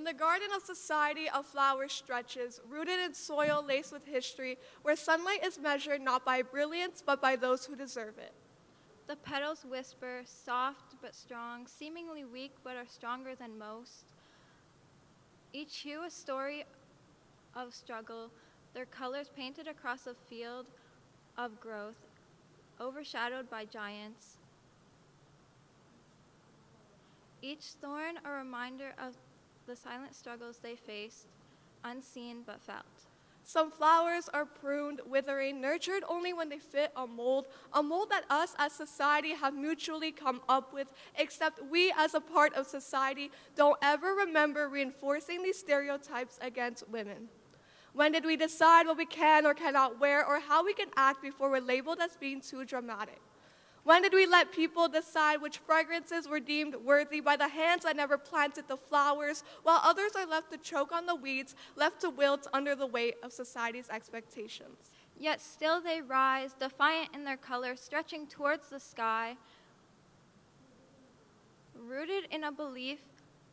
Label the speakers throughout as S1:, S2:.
S1: In the garden of society, a flower stretches, rooted in soil laced with history, where sunlight is measured not by brilliance, but by those who deserve it.
S2: The petals whisper, soft but strong, seemingly weak but are stronger than most. Each hue a story of struggle, their colors painted across a field of growth, overshadowed by giants. Each thorn a reminder of the silent struggles they faced, unseen but felt.
S1: Some flowers are pruned, withering, nurtured only when they fit a mold that us as society have mutually come up with, except we as a part of society don't ever remember reinforcing these stereotypes against women. When did we decide what we can or cannot wear or how we can act before we're labeled as being too dramatic? When did we let people decide which fragrances were deemed worthy by the hands that never planted the flowers, while others are left to choke on the weeds, left to wilt under the weight of society's expectations?
S2: Yet still they rise, defiant in their color, stretching towards the sky, rooted in a belief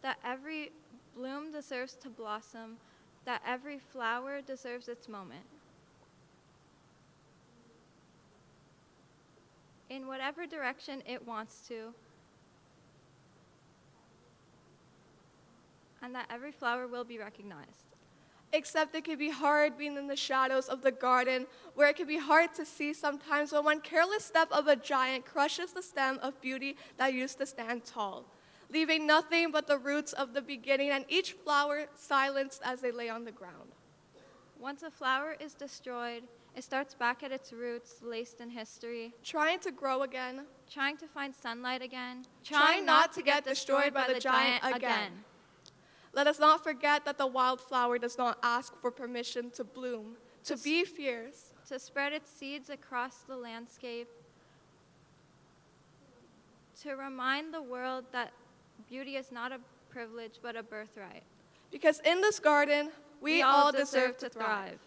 S2: that every bloom deserves to blossom, that every flower deserves its moment. In whatever direction it wants to, and that every flower will be recognized.
S1: Except it can be hard being in the shadows of the garden, where it can be hard to see sometimes when one careless step of a giant crushes the stem of beauty that used to stand tall, leaving nothing but the roots of the beginning and each flower silenced as they lay on the ground.
S2: Once a flower is destroyed, it starts back at its roots, laced in history,
S1: Trying to grow again,
S2: trying to find sunlight again,
S1: trying not to get destroyed by the giant again. Let us not forget that the wildflower does not ask for permission to bloom, to be fierce,
S2: to spread its seeds across the landscape, to remind the world that beauty is not a privilege but a birthright.
S1: because in this garden, we all deserve to thrive.